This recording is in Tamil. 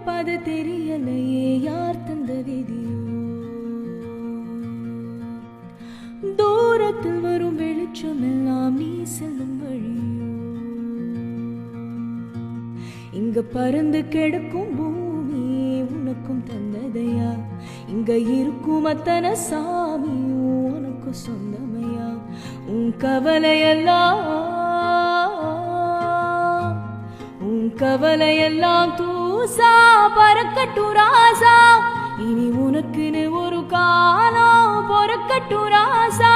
பாத தெரியலையே யார் தந்த விதியோ தூரத்தில் வரும் வெளிச்சம் எல்லாம் நீ செல்லும் வழியோ இங்க பறந்து கிடக்கும் பூமி உனக்கும் தந்ததையா இங்க இருக்கும் அத்தனை சாமியும் உனக்கு சொந்தமையா உன் கவலையெல்லாம் தூசா பறக்கட்டும் ராசா இனி உனக்குன்னு ஒரு காலம் பொறக்கட்டும் ராசா